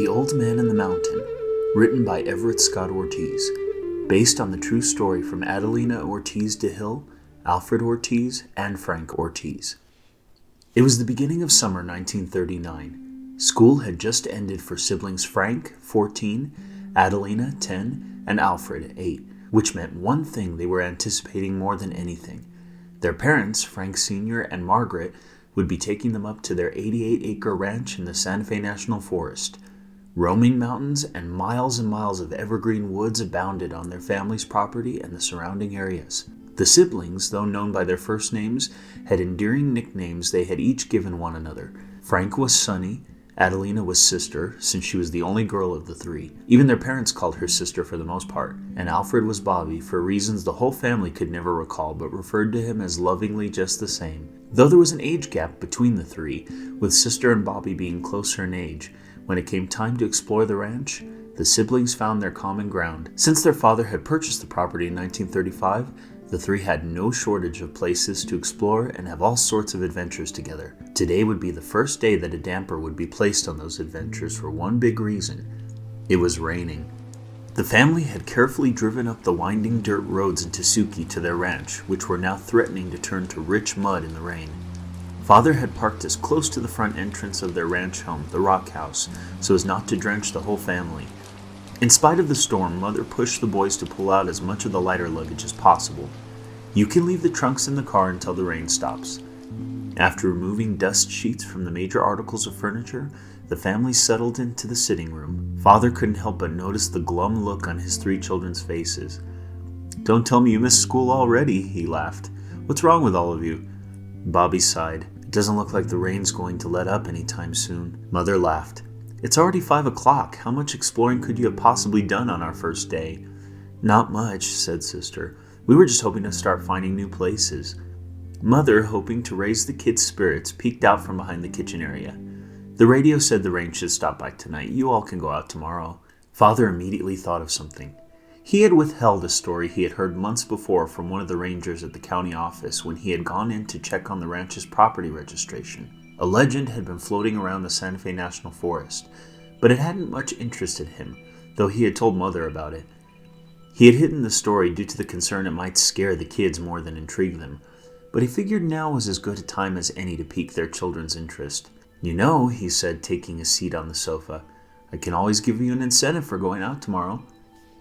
The Old Man and the Mountain, written by Everett Scott Ortiz, based on the true story from Adelina Ortiz de Hill, Alfred Ortiz, and Frank Ortiz. It was the beginning of summer 1939. School had just ended for siblings Frank, 14, Adelina, 10, and Alfred, 8, which meant one thing they were anticipating more than anything. Their parents, Frank Sr. and Margaret, would be taking them up to their 88-acre ranch in the Santa Fe National Forest. Roaming mountains and miles of evergreen woods abounded on their family's property and the surrounding areas. The siblings, though known by their first names, had endearing nicknames they had each given one another. Frank was Sonny, Adelina was Sister, since she was the only girl of the three. Even their parents called her Sister for the most part. And Alfred was Bobby, for reasons the whole family could never recall, but referred to him as lovingly just the same. Though there was an age gap between the three, with Sister and Bobby being closer in age, when it came time to explore the ranch, the siblings found their common ground. Since their father had purchased the property in 1935, the three had no shortage of places to explore and have all sorts of adventures together. Today would be the first day that a damper would be placed on those adventures for one big reason. It was raining. The family had carefully driven up the winding dirt roads in Tasuki to their ranch, which were now threatening to turn to rich mud in the rain. Father had parked as close to the front entrance of their ranch home, the Rock House, so as not to drench the whole family. In spite of the storm, Mother pushed the boys to pull out as much of the lighter luggage as possible. You can leave the trunks in the car until the rain stops. After removing dust sheets from the major articles of furniture, the family settled into the sitting room. Father couldn't help but notice the glum look on his three children's faces. "Don't tell me you missed school already," he laughed. "What's wrong with all of you?" Bobby sighed. "It doesn't look like the rain's going to let up anytime soon." Mother laughed. "It's already 5 o'clock. How much exploring could you have possibly done on our first day?" "Not much," said Sister. "We were just hoping to start finding new places." Mother, hoping to raise the kids' spirits, peeked out from behind the kitchen area. "The radio said the rain should stop by tonight. You all can go out tomorrow." Father immediately thought of something. He had withheld a story he had heard months before from one of the rangers at the county office when he had gone in to check on the ranch's property registration. A legend had been floating around the Santa Fe National Forest, but it hadn't much interested him, though he had told Mother about it. He had hidden the story due to the concern it might scare the kids more than intrigue them, but he figured now was as good a time as any to pique their children's interest. "You know," he said, taking a seat on the sofa, "I can always give you an incentive for going out tomorrow."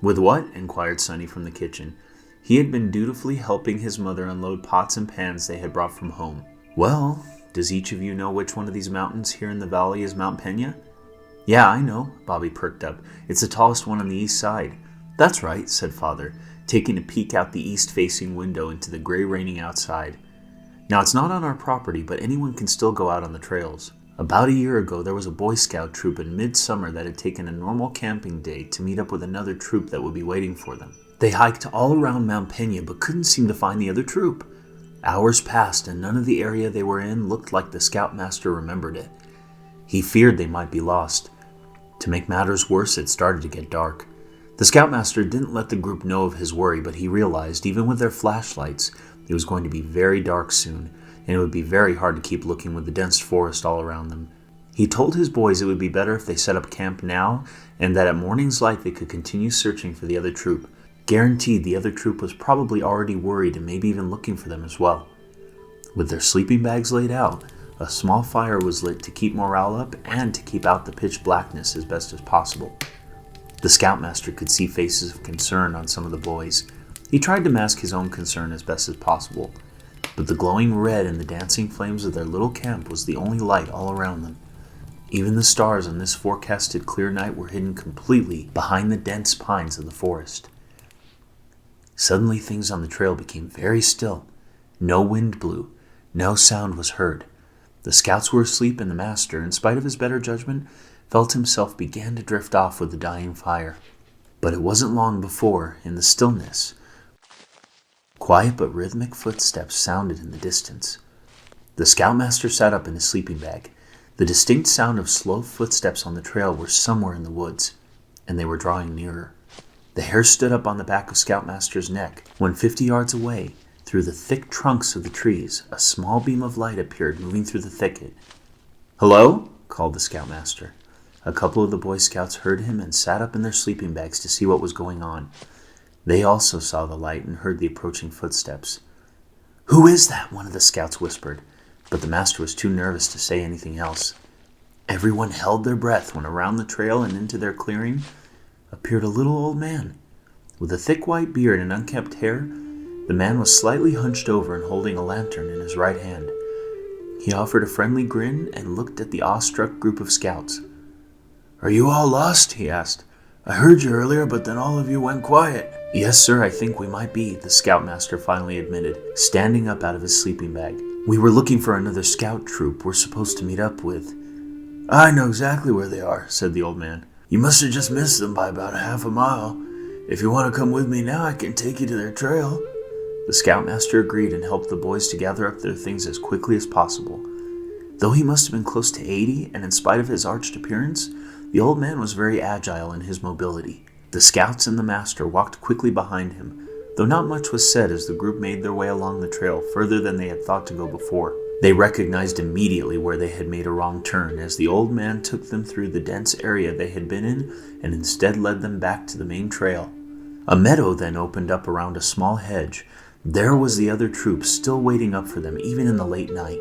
"With what?" inquired Sonny from the kitchen. He had been dutifully helping his mother unload pots and pans they had brought from home. "Well, does each of you know which one of these mountains here in the valley is Mount Pena?" "Yeah, I know," Bobby perked up. "It's the tallest one on the east side." "That's right," said Father, taking a peek out the east-facing window into the gray raining outside. "Now, it's not on our property, but anyone can still go out on the trails. About a year ago, there was a Boy Scout troop in midsummer that had taken a normal camping day to meet up with another troop that would be waiting for them. They hiked all around Mount Pena but couldn't seem to find the other troop. Hours passed and none of the area they were in looked like the scoutmaster remembered it. He feared they might be lost. To make matters worse, it started to get dark. The scoutmaster didn't let the group know of his worry, but he realized, even with their flashlights, it was going to be very dark soon, and it would be very hard to keep looking with the dense forest all around them. He told his boys it would be better if they set up camp now, and that at morning's light they could continue searching for the other troop. Guaranteed the other troop was probably already worried and maybe even looking for them as well. With their sleeping bags laid out, a small fire was lit to keep morale up and to keep out the pitch blackness as best as possible. The scoutmaster could see faces of concern on some of the boys. He tried to mask his own concern as best as possible, but the glowing red and the dancing flames of their little camp was the only light all around them. Even the stars on this forecasted clear night were hidden completely behind the dense pines of the forest. Suddenly things on the trail became very still. No wind blew. No sound was heard. The scouts were asleep, and the master, in spite of his better judgment, felt himself begin to drift off with the dying fire. But it wasn't long before, in the stillness, quiet but rhythmic footsteps sounded in the distance. The scoutmaster sat up in his sleeping bag. The distinct sound of slow footsteps on the trail were somewhere in the woods, and they were drawing nearer. The hair stood up on the back of Scoutmaster's neck when 50 yards away, through the thick trunks of the trees, a small beam of light appeared moving through the thicket. "Hello?" called the Scoutmaster. A couple of the Boy Scouts heard him and sat up in their sleeping bags to see what was going on. They also saw the light and heard the approaching footsteps. "Who is that?" one of the scouts whispered, but the master was too nervous to say anything else. Everyone held their breath when around the trail and into their clearing appeared a little old man. With a thick white beard and unkempt hair, the man was slightly hunched over and holding a lantern in his right hand. He offered a friendly grin and looked at the awestruck group of scouts. "Are you all lost?" he asked. "I heard you earlier, but then all of you went quiet." "Yes, sir, I think we might be," the scoutmaster finally admitted, standing up out of his sleeping bag. "We were looking for another scout troop we're supposed to meet up with." "I know exactly where they are," said the old man. "You must have just missed them by about half a mile. If you want to come with me now, I can take you to their trail." The scoutmaster agreed and helped the boys to gather up their things as quickly as possible. Though he must have been close to 80, and in spite of his arched appearance, the old man was very agile in his mobility. The scouts and the master walked quickly behind him, though not much was said as the group made their way along the trail further than they had thought to go before. They recognized immediately where they had made a wrong turn as the old man took them through the dense area they had been in and instead led them back to the main trail. A meadow then opened up around a small hedge. There was the other troop still waiting up for them even in the late night.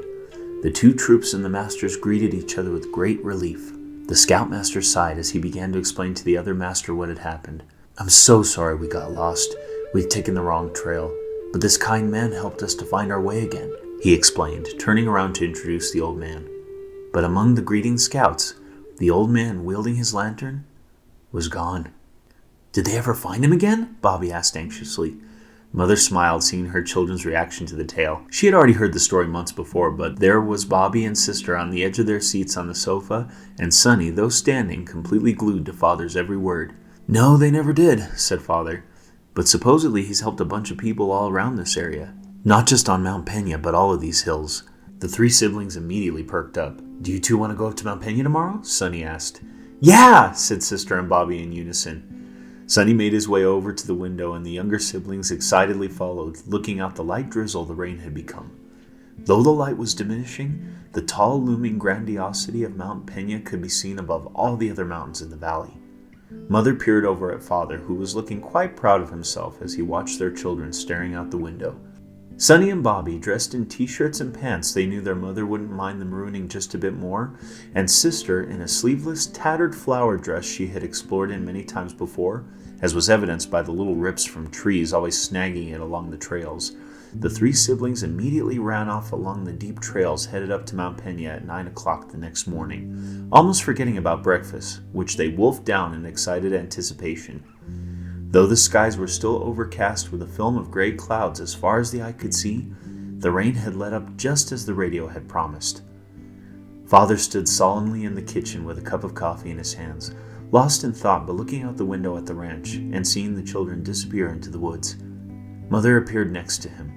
The two troops and the masters greeted each other with great relief. The scoutmaster sighed as he began to explain to the other master what had happened. "I'm so sorry we got lost. We'd taken the wrong trail, but this kind man helped us to find our way again," he explained, turning around to introduce the old man. But among the greeting scouts, the old man wielding his lantern was gone. "Did they ever find him again?" Bobby asked anxiously. Mother smiled, seeing her children's reaction to the tale. She had already heard the story months before, but there was Bobby and sister on the edge of their seats on the sofa, and Sonny, though standing, completely glued to Father's every word. "No, they never did," said Father. "But supposedly he's helped a bunch of people all around this area. Not just on Mount Pena, but all of these hills." The three siblings immediately perked up. "Do you two want to go up to Mount Pena tomorrow?" Sonny asked. "Yeah!" said sister and Bobby in unison. Sonny made his way over to the window, and the younger siblings excitedly followed, looking out the light drizzle the rain had become. Though the light was diminishing, the tall looming grandiosity of Mount Pena could be seen above all the other mountains in the valley. Mother peered over at Father, who was looking quite proud of himself as he watched their children staring out the window. Sonny and Bobby, dressed in t-shirts and pants they knew their mother wouldn't mind them ruining just a bit more, and sister in a sleeveless, tattered flower dress she had explored in many times before, as was evidenced by the little rips from trees always snagging it along the trails. The three siblings immediately ran off along the deep trails headed up to Mount Pena at 9 o'clock the next morning, almost forgetting about breakfast, which they wolfed down in excited anticipation. Though the skies were still overcast with a film of gray clouds as far as the eye could see, the rain had let up just as the radio had promised. Father stood solemnly in the kitchen with a cup of coffee in his hands, lost in thought but looking out the window at the ranch and seeing the children disappear into the woods. Mother appeared next to him.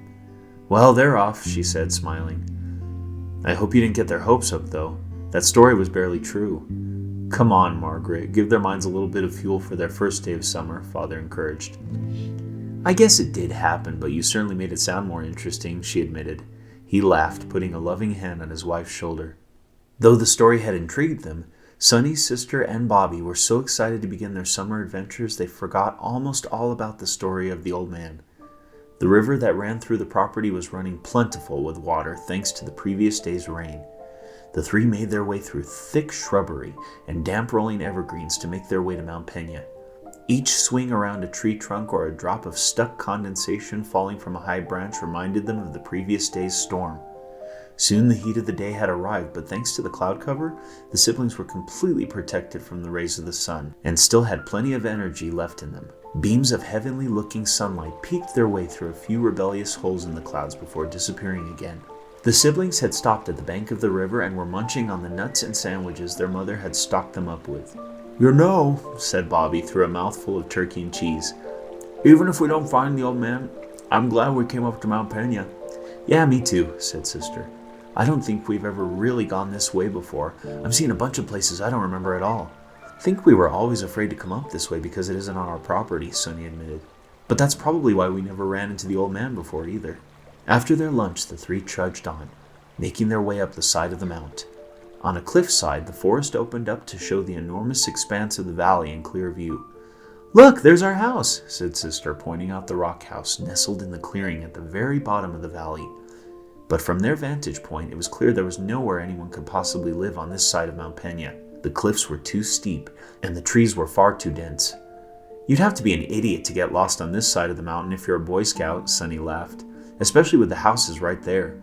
"Well, they're off," she said, smiling. "I hope you didn't get their hopes up, though. That story was barely true." "Come on, Margaret, give their minds a little bit of fuel for their first day of summer," Father encouraged. "I guess it did happen, but you certainly made it sound more interesting," she admitted. He laughed, putting a loving hand on his wife's shoulder. Though the story had intrigued them, Sonny's sister and Bobby were so excited to begin their summer adventures they forgot almost all about the story of the old man. The river that ran through the property was running plentiful with water thanks to the previous day's rain. The three made their way through thick shrubbery and damp rolling evergreens to make their way to Mount Pena. Each swing around a tree trunk or a drop of stuck condensation falling from a high branch reminded them of the previous day's storm. Soon the heat of the day had arrived, but thanks to the cloud cover, the siblings were completely protected from the rays of the sun and still had plenty of energy left in them. Beams of heavenly-looking sunlight peeked their way through a few rebellious holes in the clouds before disappearing again. The siblings had stopped at the bank of the river and were munching on the nuts and sandwiches their mother had stocked them up with. "You know," said Bobby through a mouthful of turkey and cheese, "even if we don't find the old man, I'm glad we came up to Mount Pena." "Yeah, me too," said Sister. "I don't think we've ever really gone this way before. I'm seeing a bunch of places I don't remember at all." "I think we were always afraid to come up this way because it isn't on our property," Sonny admitted. "But that's probably why we never ran into the old man before either." After their lunch, the three trudged on, making their way up the side of the mount. On a cliffside, the forest opened up to show the enormous expanse of the valley in clear view. "Look, there's our house," said Sister, pointing out the rock house nestled in the clearing at the very bottom of the valley. But from their vantage point, it was clear there was nowhere anyone could possibly live on this side of Mount Pena. The cliffs were too steep, and the trees were far too dense. "You'd have to be an idiot to get lost on this side of the mountain if you're a Boy Scout," Sonny laughed, "especially with the houses right there."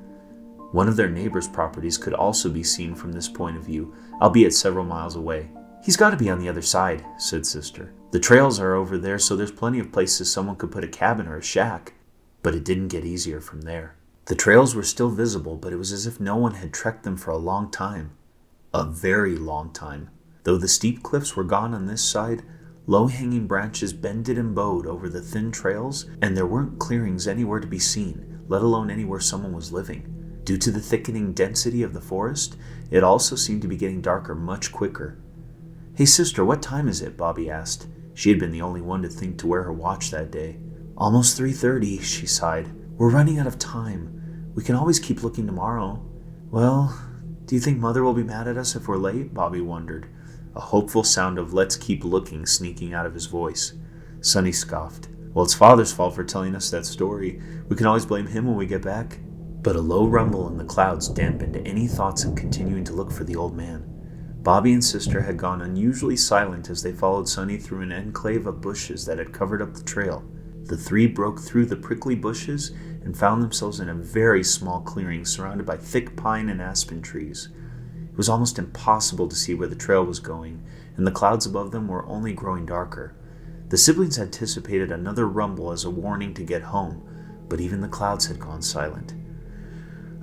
One of their neighbors' properties could also be seen from this point of view, albeit several miles away. "He's got to be on the other side," said Sister. "The trails are over there, so there's plenty of places someone could put a cabin or a shack." But it didn't get easier from there. The trails were still visible, but it was as if no one had trekked them for a long time. A very long time. Though the steep cliffs were gone on this side, low-hanging branches bended and bowed over the thin trails, and there weren't clearings anywhere to be seen, let alone anywhere someone was living. Due to the thickening density of the forest, it also seemed to be getting darker much quicker. "Hey, Sister, what time is it?" Bobby asked. She had been the only one to think to wear her watch that day. "Almost 3:30, she sighed. "We're running out of time. We can always keep looking tomorrow." "Well, do you think Mother will be mad at us if we're late?" Bobby wondered, a hopeful sound of "let's keep looking" sneaking out of his voice. Sonny scoffed. "Well, it's Father's fault for telling us that story. We can always blame him when we get back." But a low rumble in the clouds dampened any thoughts of continuing to look for the old man. Bobby and Sister had gone unusually silent as they followed Sonny through an enclave of bushes that had covered up the trail. The three broke through the prickly bushes and found themselves in a very small clearing surrounded by thick pine and aspen trees. It was almost impossible to see where the trail was going, and the clouds above them were only growing darker. The siblings anticipated another rumble as a warning to get home, but even the clouds had gone silent.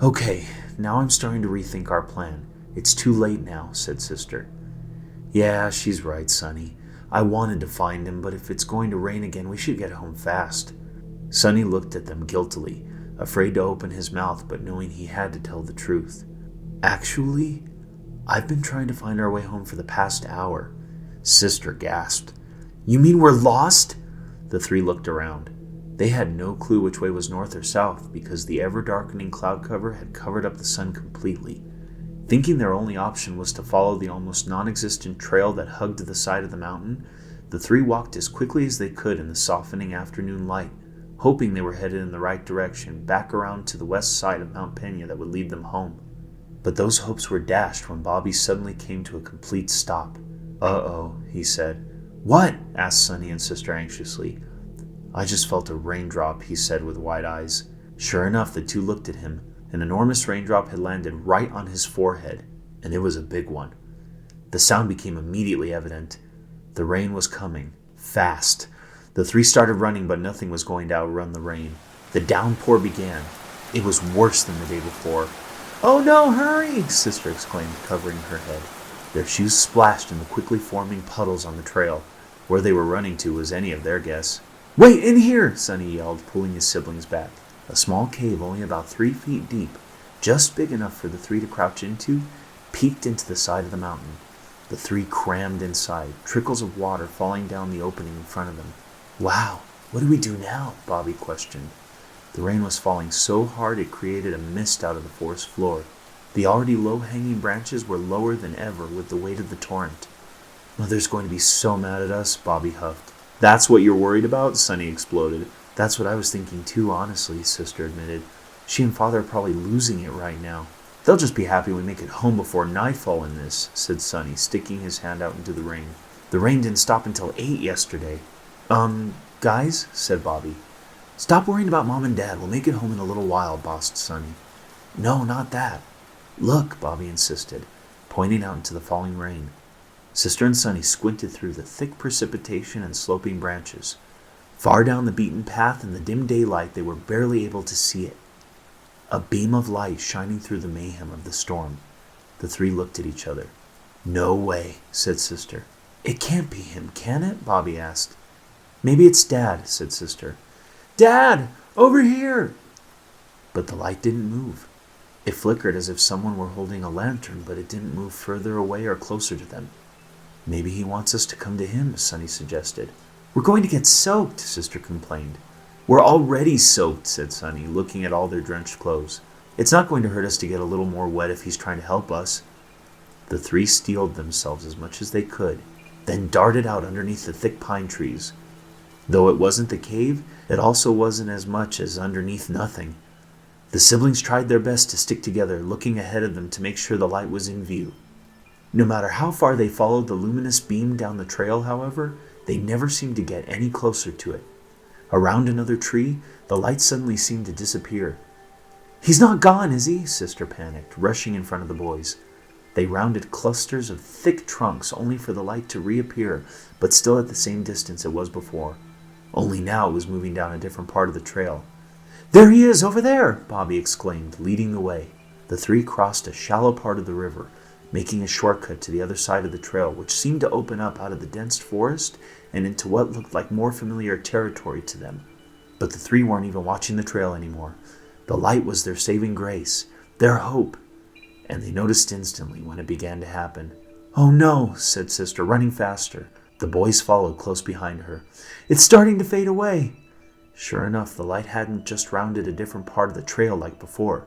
"Okay, now I'm starting to rethink our plan. It's too late now," said Sister. "Yeah, she's right, Sonny. I wanted to find him, but if it's going to rain again, we should get home fast." Sonny looked at them guiltily, afraid to open his mouth, but knowing he had to tell the truth. "Actually, I've been trying to find our way home for the past hour." Sister gasped. "You mean we're lost?" The three looked around. They had no clue which way was north or south because the ever-darkening cloud cover had covered up the sun completely. Thinking their only option was to follow the almost non-existent trail that hugged the side of the mountain, the three walked as quickly as they could in the softening afternoon light, hoping they were headed in the right direction, back around to the west side of Mount Pena that would lead them home. But those hopes were dashed when Bobby suddenly came to a complete stop. "Uh-oh," he said. "What?" asked Sonny and Sister anxiously. "I just felt a raindrop," he said with wide eyes. Sure enough, the two looked at him. An enormous raindrop had landed right on his forehead, and it was a big one. The sound became immediately evident. The rain was coming, fast. The three started running, but nothing was going to outrun the rain. The downpour began. It was worse than the day before. "Oh no, hurry!" Sister exclaimed, covering her head. Their shoes splashed in the quickly forming puddles on the trail. Where they were running to was any of their guess. "Wait, in here!" Sonny yelled, pulling his siblings back. A small cave only about 3 feet deep, just big enough for the three to crouch into, peeked into the side of the mountain. The three crammed inside, trickles of water falling down the opening in front of them. "Wow, what do we do now?" Bobby questioned. The rain was falling so hard it created a mist out of the forest floor. The already low-hanging branches were lower than ever with the weight of the torrent. "Mother's going to be so mad at us," Bobby huffed. "That's what you're worried about?" Sonny exploded. "That's what I was thinking too, honestly," Sister admitted. "She and Father are probably losing it right now." "They'll just be happy we make it home before nightfall in this," said Sonny, sticking his hand out into the rain. "The rain didn't stop until 8 yesterday. Guys," said Bobby. "Stop worrying about Mom and Dad. We'll make it home in a little while," bossed Sonny. "No, not that. Look," Bobby insisted, pointing out into the falling rain. Sister and Sonny squinted through the thick precipitation and sloping branches. Far down the beaten path in the dim daylight, they were barely able to see it. A beam of light shining through the mayhem of the storm. The three looked at each other. "No way," said Sister. "It can't be him, can it?" Bobby asked. "Maybe it's Dad," said Sister. "Dad! Over here!" But the light didn't move. It flickered as if someone were holding a lantern, but it didn't move further away or closer to them. "Maybe he wants us to come to him," Sonny suggested. "We're going to get soaked," Sister complained. "We're already soaked," said Sonny, looking at all their drenched clothes. "It's not going to hurt us to get a little more wet if he's trying to help us." The three steeled themselves as much as they could, then darted out underneath the thick pine trees. Though it wasn't the cave, it also wasn't as much as underneath nothing. The siblings tried their best to stick together, looking ahead of them to make sure the light was in view. No matter how far they followed the luminous beam down the trail, however, they never seemed to get any closer to it. Around another tree, the light suddenly seemed to disappear. "He's not gone, is he?" Sister panicked, rushing in front of the boys. They rounded clusters of thick trunks only for the light to reappear, but still at the same distance it was before. Only now it was moving down a different part of the trail. "There he is, over there!" Bobby exclaimed, leading the way. The three crossed a shallow part of the river, making a shortcut to the other side of the trail, which seemed to open up out of the dense forest and into what looked like more familiar territory to them. But the three weren't even watching the trail anymore. The light was their saving grace, their hope, and they noticed instantly when it began to happen. "Oh no," said Sister, running faster. The boys followed close behind her. "It's starting to fade away." Sure enough, the light hadn't just rounded a different part of the trail like before.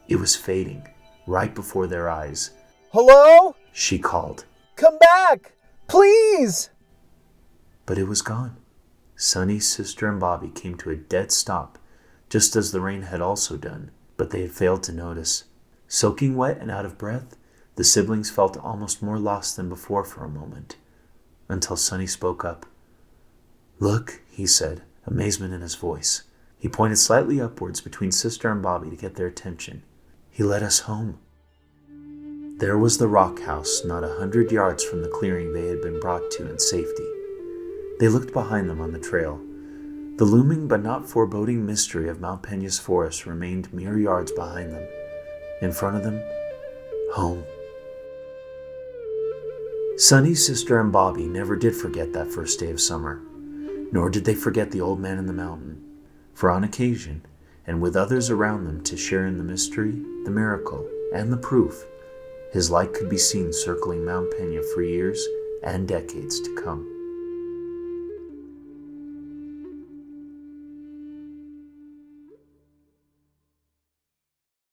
It was fading, right before their eyes. "Hello?" she called. "Come back! Please!" But it was gone. Sonny, Sister, and Bobby came to a dead stop, just as the rain had also done, but they had failed to notice. Soaking wet and out of breath, the siblings felt almost more lost than before for a moment, until Sonny spoke up. "Look," he said, amazement in his voice. He pointed slightly upwards between Sister and Bobby to get their attention. "He led us home." There was the rock house, not 100 yards from the clearing they had been brought to in safety. They looked behind them on the trail. The looming but not foreboding mystery of Mount Peña's forest remained mere yards behind them. In front of them, home. Sonny, Sister, and Bobby never did forget that first day of summer, nor did they forget the old man in the mountain. For on occasion, and with others around them to share in the mystery, the miracle, and the proof, his light could be seen circling Mount Peña for years and decades to come.